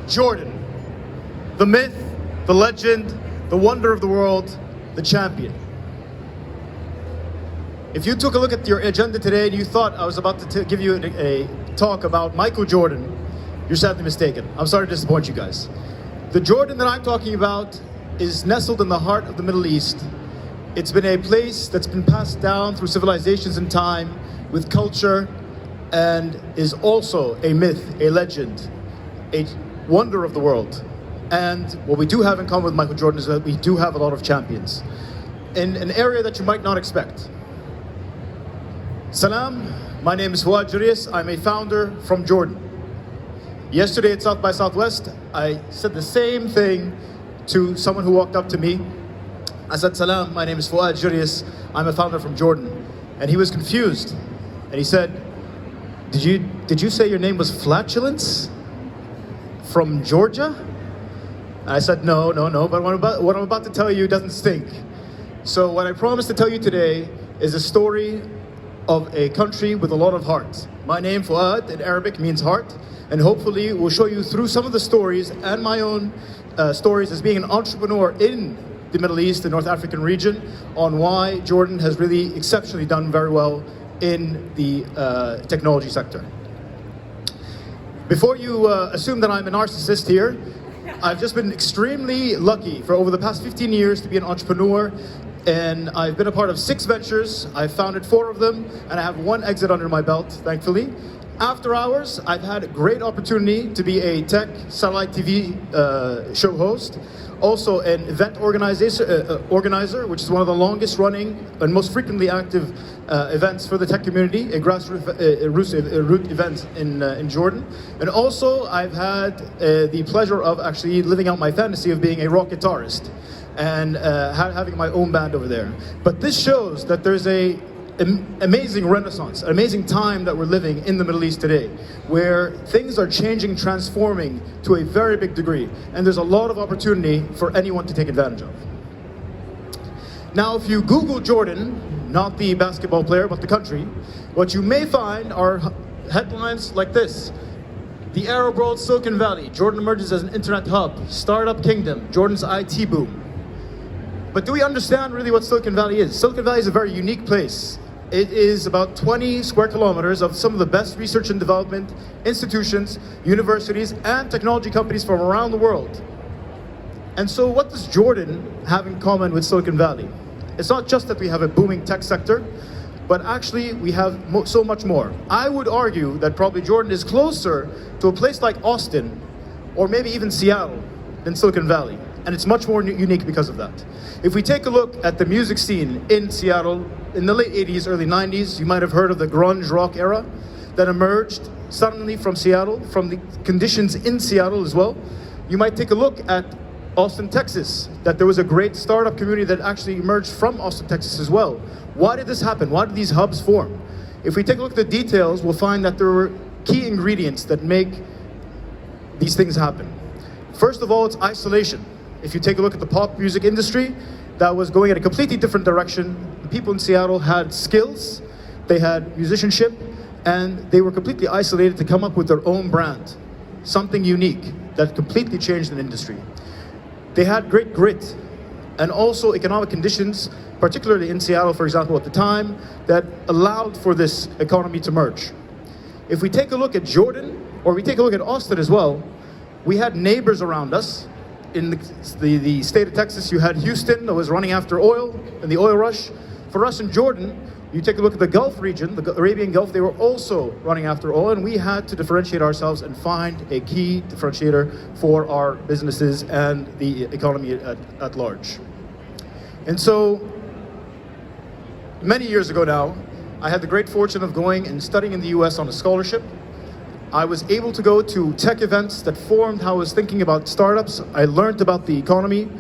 Jordan, the myth, the legend, the wonder of the world, the champion. If you took a look at your agenda today and you thought I was about to give you a talk about Michael Jordan, you're sadly mistaken. I'm sorry to disappoint you guys. The Jordan that I'm talking about is nestled in the heart of the Middle East. It's been a place that's been passed down through civilizations and time with culture, and is also a myth, a legend, a wonder of the world. And what we do have in common with Michael Jordan is that we do have a lot of champions in an area that you might not expect. Salam, my name is Fouad Juriyas. I'm a founder from Jordan. Yesterday at South by Southwest, I said the same thing to someone who walked up to me. I said, Salam, my name is Fouad Juriyas. I'm a founder from Jordan. And he was confused. And he said, did you say your name was Flatulence from Georgia? And I said, no, but what I'm about to tell you doesn't stink. So what I promised to tell you today is a story of a country with a lot of heart. My name, Fouad, in Arabic means heart, and hopefully we'll show you through some of the stories and my own stories as being an entrepreneur in the Middle East, the North African region, on why Jordan has really exceptionally done very well in the technology sector. Before you assume that I'm a narcissist here, I've just been extremely lucky for over the past 15 years to be an entrepreneur, and I've been a part of 6 ventures. I've founded 4 of them, and I have 1 exit under my belt, thankfully. After hours, I've had a great opportunity to be a tech satellite TV show host, also an event organizer, which is one of the longest running and most frequently active events for the tech community, a grassroots event in Jordan. And also I've had the pleasure of actually living out my fantasy of being a rock guitarist and having my own band over there. But this shows that there's an amazing renaissance, an amazing time that we're living in the Middle East today, where things are changing, transforming to a very big degree, and there's a lot of opportunity for anyone to take advantage of. Now, if you Google Jordan, not the basketball player, but the country, what you may find are headlines like this: the Arab world, Silicon Valley, Jordan emerges as an internet hub, startup kingdom, Jordan's IT boom. But do we understand really what Silicon Valley is? Silicon Valley is a very unique place. It is about 20 square kilometers of some of the best research and development institutions, universities, and technology companies from around the world. And so what does Jordan have in common with Silicon Valley? It's not just that we have a booming tech sector, but actually we have so much more. I would argue that probably Jordan is closer to a place like Austin, or maybe even Seattle, than Silicon Valley. And it's much more unique because of that. If we take a look at the music scene in Seattle, in the late 80s, early 90s, you might have heard of the grunge rock era that emerged suddenly from Seattle, from the conditions in Seattle as well. You might take a look at Austin, Texas, that there was a great startup community that actually emerged from Austin, Texas as well. Why did this happen? Why did these hubs form? If we take a look at the details, we'll find that there were key ingredients that make these things happen. First of all, it's isolation. If you take a look at the pop music industry, that was going in a completely different direction. The people in Seattle had skills, they had musicianship, and they were completely isolated to come up with their own brand, something unique that completely changed an industry. They had great grit, and also economic conditions, particularly in Seattle, for example, at the time, that allowed for this economy to merge. If we take a look at Jordan, or we take a look at Austin as well, we had neighbors around us. In the state of Texas, you had Houston that was running after oil and the oil rush. For us in Jordan, you take a look at the Gulf region, the Arabian Gulf, they were also running after oil, and we had to differentiate ourselves and find a key differentiator for our businesses and the economy at large. And so, many years ago now, I had the great fortune of going and studying in the US on a scholarship. I was able to go to tech events that formed how I was thinking about startups. I learned about the economy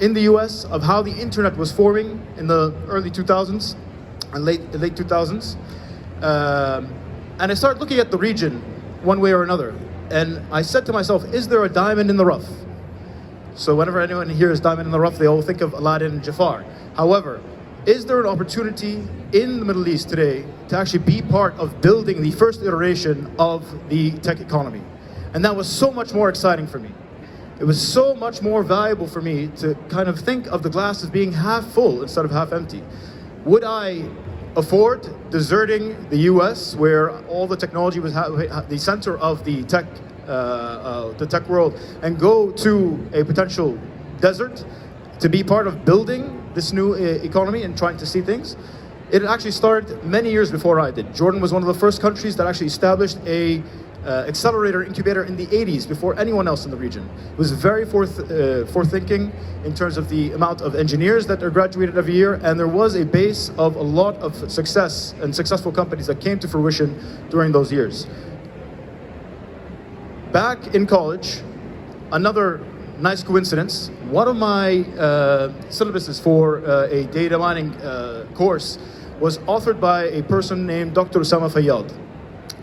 in the US, of how the internet was forming in the early 2000s and late 2000s. And I started looking at the region one way or another. And I said to myself, is there a diamond in the rough? So whenever anyone hears diamond in the rough, they all think of Aladdin and Jafar. However, is there an opportunity in the Middle East today to actually be part of building the first iteration of the tech economy? And that was so much more exciting for me. It was so much more valuable for me to kind of think of the glass as being half full instead of half empty. Would I afford deserting the US, where all the technology was the center of the tech world, and go to a potential desert to be part of building this new economy and trying to see things? It actually started many years before I did. Jordan was one of the first countries that actually established a accelerator incubator in the 80s before anyone else in the region. It was very forward-thinking in terms of the amount of engineers that are graduated every year, and there was a base of a lot of success and successful companies that came to fruition during those years. Back in college, another nice coincidence, one of my syllabuses for a data mining course was authored by a person named Dr. Osama Fayyad.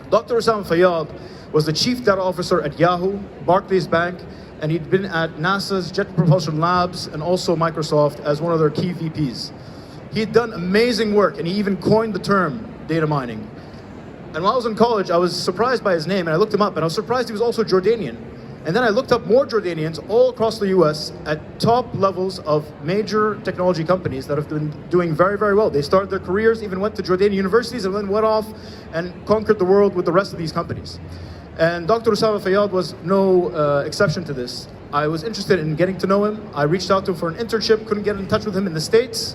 Dr. Osama Fayyad was the chief data officer at Yahoo, Barclays Bank, and he'd been at NASA's Jet Propulsion Labs and also Microsoft as one of their key VPs. He had done amazing work, and he even coined the term data mining. And while I was in college, I was surprised by his name, and I looked him up, and I was surprised he was also Jordanian. And then I looked up more Jordanians all across the US at top levels of major technology companies that have been doing very, very well. They started their careers, even went to Jordanian universities, and then went off and conquered the world with the rest of these companies. And Dr. Osama Fayyad was no exception to this. I was interested in getting to know him. I reached out to him for an internship, couldn't get in touch with him in the States.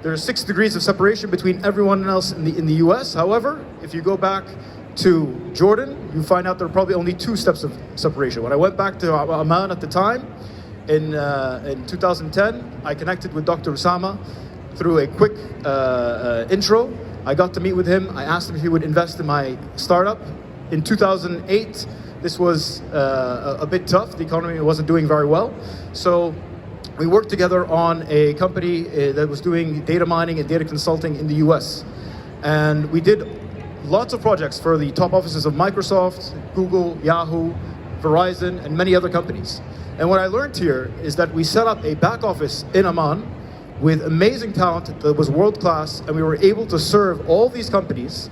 There are 6 degrees of separation between everyone else in the US. However, if you go back to Jordan, you find out there are probably only 2 steps of separation. When I went back to Amman at the time, in 2010, I connected with Dr. Osama through a quick intro. I got to meet with him. I asked him if he would invest in my startup. In 2008, this was a bit tough. The economy wasn't doing very well. So we worked together on a company that was doing data mining and data consulting in the US. And we did lots of projects for the top offices of Microsoft, Google, Yahoo, Verizon, and many other companies. And what I learned here is that we set up a back office in Amman with amazing talent that was world-class, and we were able to serve all these companies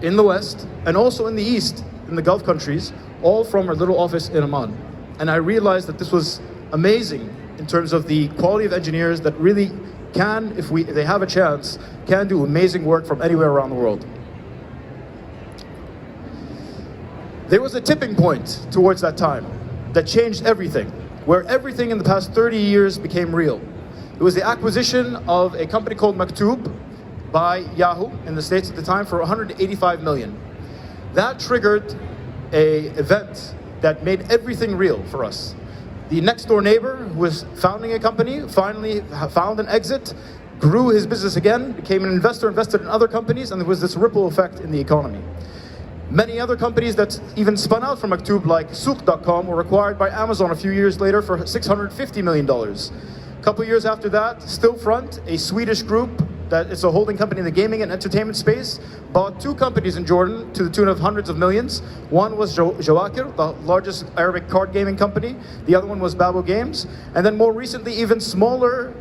in the West and also in the East, in the Gulf countries, all from our little office in Amman. And I realized that this was amazing in terms of the quality of engineers that really can, if they have a chance, can do amazing work from anywhere around the world. There was a tipping point towards that time that changed everything, where everything in the past 30 years became real. It was the acquisition of a company called Maktub by Yahoo in the States at the time for $185 million. That triggered an event that made everything real for us. The next door neighbor who was founding a company finally found an exit, grew his business again, became an investor, invested in other companies, and there was this ripple effect in the economy. Many other companies that even spun out from Maktub, like Souq.com, were acquired by Amazon a few years later for $650 million. A couple years after that, Stillfront, a Swedish group that is a holding company in the gaming and entertainment space, bought 2 companies in Jordan to the tune of hundreds of millions. One was Jawakir, the largest Arabic card gaming company. The other one was Babo Games. And then more recently, even smaller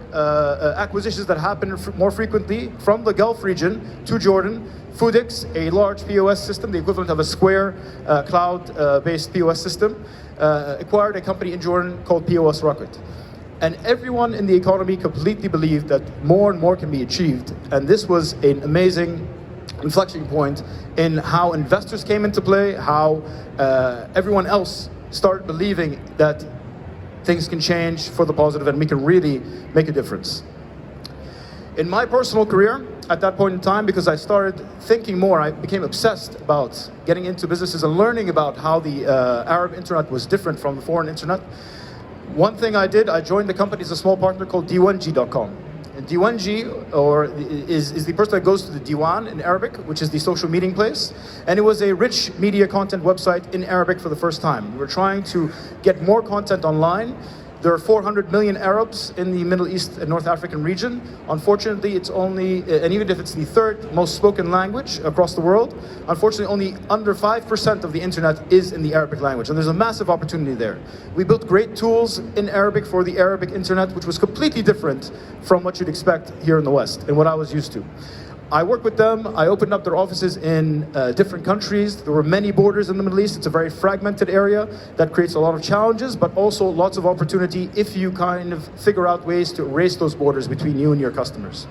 acquisitions that happen more frequently from the Gulf region to Jordan. Foodix, a large POS system, the equivalent of a Square cloud-based POS system, acquired a company in Jordan called POS Rocket. And everyone in the economy completely believed that more and more can be achieved. And this was an amazing inflection point in how investors came into play, how everyone else started believing that things can change for the positive and we can really make a difference. In my personal career, at that point in time, because I started thinking more, I became obsessed about getting into businesses and learning about how the Arab internet was different from the foreign internet. One thing I did, I joined the company as a small partner called D1G.com. And D1G is the person that goes to the Diwan in Arabic, which is the social meeting place. And it was a rich media content website in Arabic for the first time. We were trying to get more content online. There are 400 million Arabs in the Middle East and North African region. Unfortunately, it's only, and even if it's the 3rd most spoken language across the world, unfortunately only under 5% of the internet is in the Arabic language. And there's a massive opportunity there. We built great tools in Arabic for the Arabic internet, which was completely different from what you'd expect here in the West and what I was used to. I worked with them. I opened up their offices in different countries. There were many borders in the Middle East. It's a very fragmented area that creates a lot of challenges, but also lots of opportunity if you kind of figure out ways to erase those borders between you and your customers.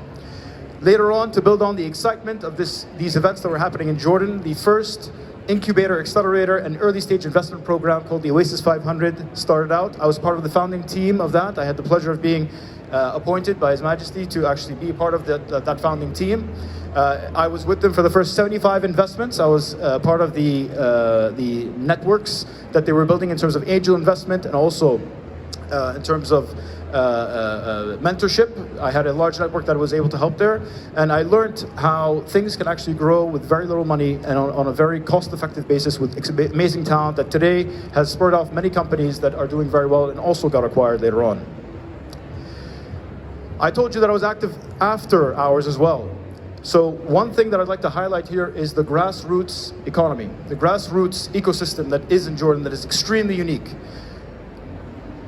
Later on, to build on the excitement of these events that were happening in Jordan, the first incubator, accelerator, and early stage investment program called the Oasis 500 started out. I was part of the founding team of that. I had the pleasure of being appointed by His Majesty to actually be a part of that founding team. I was with them for the first 75 investments. I was part of the networks that they were building in terms of angel investment and also in terms of mentorship. I had a large network that I was able to help there, and I learned how things can actually grow with very little money and on a very cost-effective basis with amazing talent that today has spurred off many companies that are doing very well and also got acquired later on. I told you that I was active after hours as well. So one thing that I'd like to highlight here is the grassroots economy, the grassroots ecosystem that is in Jordan that is extremely unique.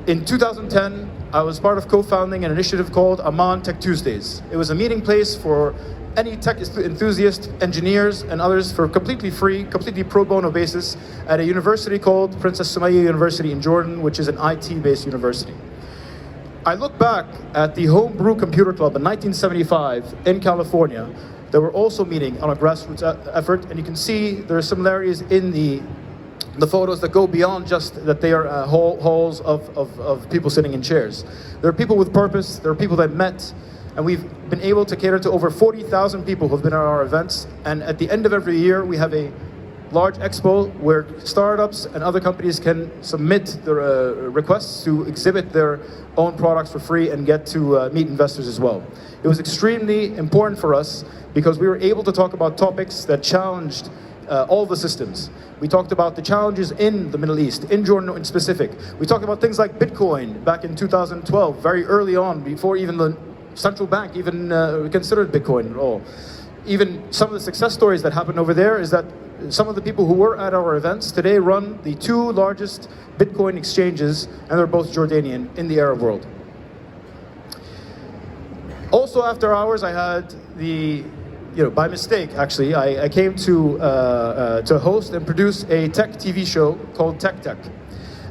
In 2010, I was part of co-founding an initiative called Amman Tech Tuesdays. It was a meeting place for any tech enthusiasts, engineers, and others for completely free, completely pro bono basis at a university called Princess Sumaya University in Jordan, which is an IT-based university. I look back at the Homebrew Computer Club in 1975 in California. They were also meeting on a grassroots effort, and you can see there are similarities in the photos that go beyond just that they are halls of people sitting in chairs. There are people with purpose, there are people that met, and we've been able to cater to over 40,000 people who have been at our events, and at the end of every year we have a large expo where startups and other companies can submit their requests to exhibit their own products for free and get to meet investors as well. It was extremely important for us because we were able to talk about topics that challenged all the systems. We talked about the challenges in the Middle East, in Jordan in specific. We talked about things like Bitcoin back in 2012, very early on, before even the central bank even considered Bitcoin at all. Even some of the success stories that happened over there is that some of the people who were at our events today run the two largest Bitcoin exchanges, and they're both Jordanian in the Arab world. Also after hours, I had by mistake actually, I came to host and produce a tech TV show called Tech.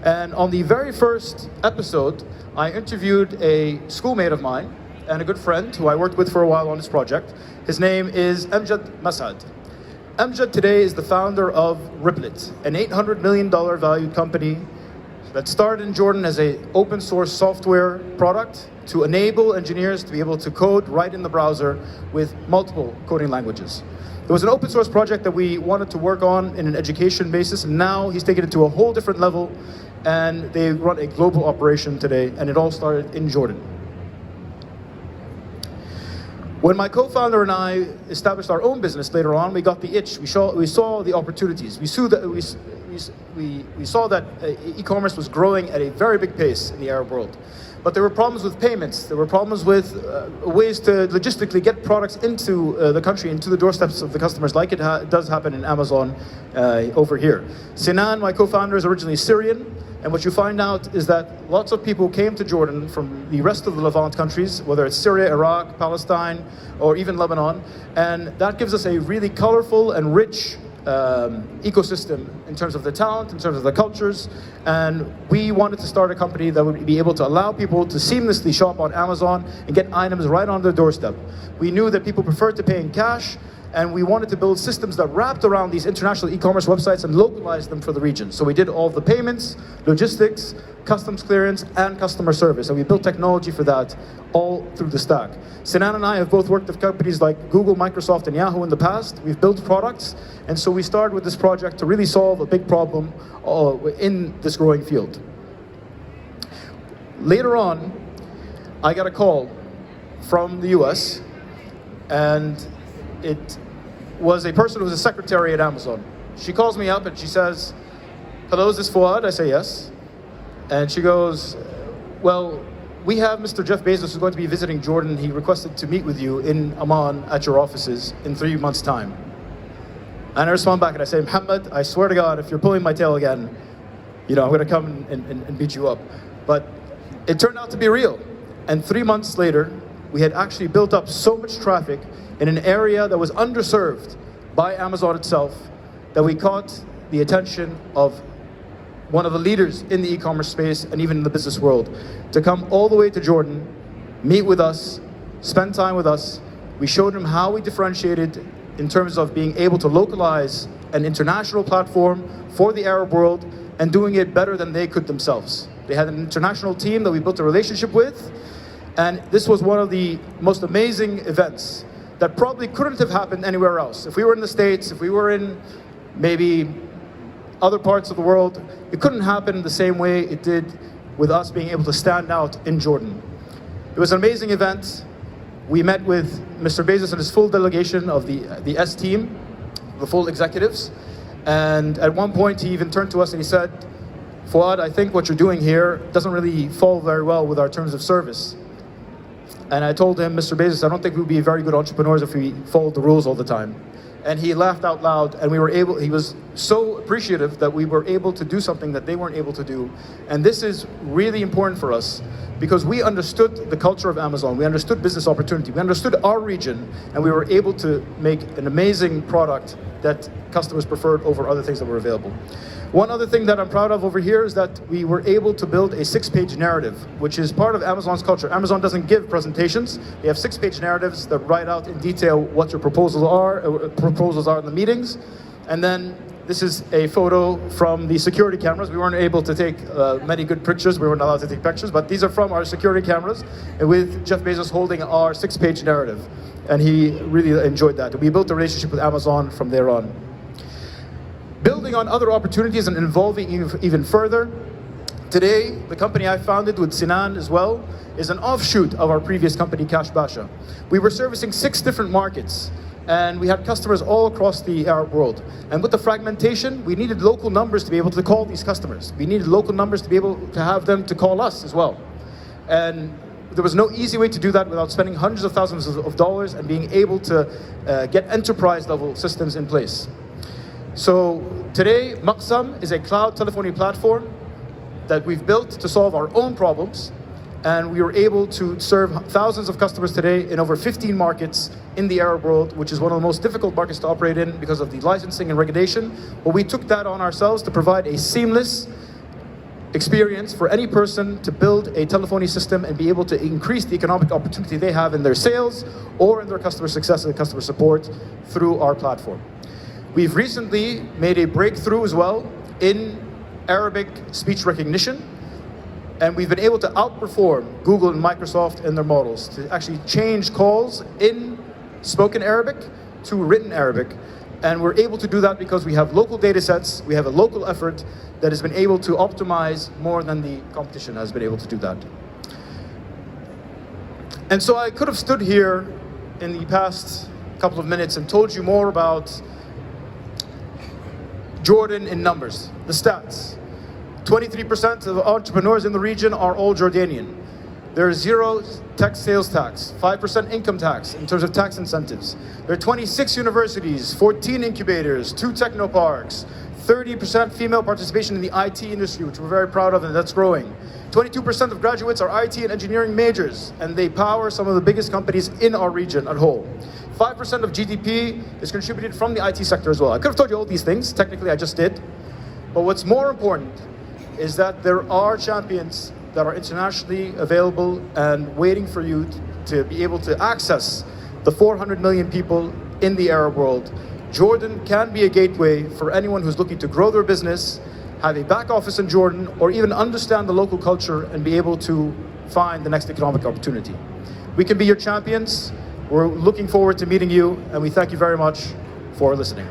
And on the very first episode, I interviewed a schoolmate of mine and a good friend who I worked with for a while on this project. His name is Amjad Masad. Amjad today is the founder of Riplet, an $800 million valued company that started in Jordan as an open source software product to enable engineers to be able to code right in the browser with multiple coding languages. It was an open source project that we wanted to work on in an education basis, and now he's taken it to a whole different level, and they run a global operation today, and it all started in Jordan. When my co-founder and I established our own business later on, we got the itch. We saw the opportunities. We saw that e-commerce was growing at a very big pace in the Arab world. But there were problems with payments. There were problems with ways to logistically get products into the country, into the doorsteps of the customers, like it does happen in Amazon over here. Sinan, my co-founder, is originally Syrian. And what you find out is that lots of people came to Jordan from the rest of the Levant countries, whether it's Syria, Iraq, Palestine, or even Lebanon. And that gives us a really colorful and rich ecosystem in terms of the talent, in terms of the cultures. And we wanted to start a company that would be able to allow people to seamlessly shop on Amazon and get items right on their doorstep. We knew that people preferred to pay in cash, and we wanted to build systems that wrapped around these international e-commerce websites and localized them for the region. So we did all the payments, logistics, customs clearance, and customer service. And we built technology for that all through the stack. Sinan and I have both worked with companies like Google, Microsoft, and Yahoo in the past. We've built products, and so we started with this project to really solve a big problem in this growing field. Later on, I got a call from the US, and it was a person who was a secretary at Amazon. She calls me up and she says, "Hello, is this Fouad?" I say, "Yes." And she goes, "Well, we have Mr. Jeff Bezos who's going to be visiting Jordan. He requested to meet with you in Amman at your offices in 3 months' time." And I respond back and I say, "Muhammad, I swear to God, if you're pulling my tail again, I'm going to come and beat you up." But it turned out to be real. And 3 months later, we had actually built up so much traffic in an area that was underserved by Amazon itself that we caught the attention of one of the leaders in the e-commerce space and even in the business world to come all the way to Jordan, meet with us, spend time with us. We showed him how we differentiated in terms of being able to localize an international platform for the Arab world and doing it better than they could themselves. They had an international team that we built a relationship with, and this was one of the most amazing events that probably couldn't have happened anywhere else. If we were in the States, if we were in maybe other parts of the world, it couldn't happen the same way it did with us being able to stand out in Jordan. It was an amazing event. We met with Mr. Bezos and his full delegation of the S team, the full executives, and at one point he even turned to us and he said, Fuad, I think what you're doing here doesn't really fall very well with our terms of service. And I told him, Mr. Bezos, I don't think we'd be very good entrepreneurs if we followed the rules all the time. And he laughed out loud, and he was so appreciative that we were able to do something that they weren't able to do. And this is really important for us because we understood the culture of Amazon, we understood business opportunity, we understood our region, and we were able to make an amazing product that customers preferred over other things that were available. One other thing that I'm proud of over here is that we were able to build a 6-page narrative, which is part of Amazon's culture. Amazon doesn't give presentations. They have 6-page narratives that write out in detail what your proposals are in the meetings. And then this is a photo from the security cameras. We weren't able to take many good pictures. We weren't allowed to take pictures, but these are from our security cameras with Jeff Bezos holding our 6-page narrative. And he really enjoyed that. We built a relationship with Amazon from there on. Building on other opportunities and evolving even further, today the company I founded with Sinan as well is an offshoot of our previous company, Cash Basha. We were servicing 6 different markets and we had customers all across the Arab world. And with the fragmentation, we needed local numbers to be able to call these customers. We needed local numbers to be able to have them to call us as well. And there was no easy way to do that without spending hundreds of thousands of dollars and being able to get enterprise level systems in place. So today, Maqsam is a cloud telephony platform that we've built to solve our own problems, and we were able to serve thousands of customers today in over 15 markets in the Arab world, which is one of the most difficult markets to operate in because of the licensing and regulation. But we took that on ourselves to provide a seamless experience for any person to build a telephony system and be able to increase the economic opportunity they have in their sales or in their customer success and customer support through our platform. We've recently made a breakthrough as well in Arabic speech recognition, and we've been able to outperform Google and Microsoft in their models to actually change calls in spoken Arabic to written Arabic. And we're able to do that because we have local data sets, we have a local effort that has been able to optimize more than the competition has been able to do that. And so I could have stood here in the past couple of minutes and told you more about Jordan in numbers, the stats. 23% of entrepreneurs in the region are all Jordanian. There's 0 tech sales tax, 5% income tax in terms of tax incentives. There are 26 universities, 14 incubators, 2 technoparks, 30% female participation in the IT industry, which we're very proud of, and that's growing. 22% of graduates are IT and engineering majors, and they power some of the biggest companies in our region at whole. 5% of GDP is contributed from the IT sector as well. I could have told you all these things, technically I just did. But what's more important is that there are champions that are internationally available and waiting for you to be able to access the 400 million people in the Arab world. Jordan can be a gateway for anyone who's looking to grow their business, have a back office in Jordan, or even understand the local culture and be able to find the next economic opportunity. We can be your champions. We're looking forward to meeting you, and we thank you very much for listening.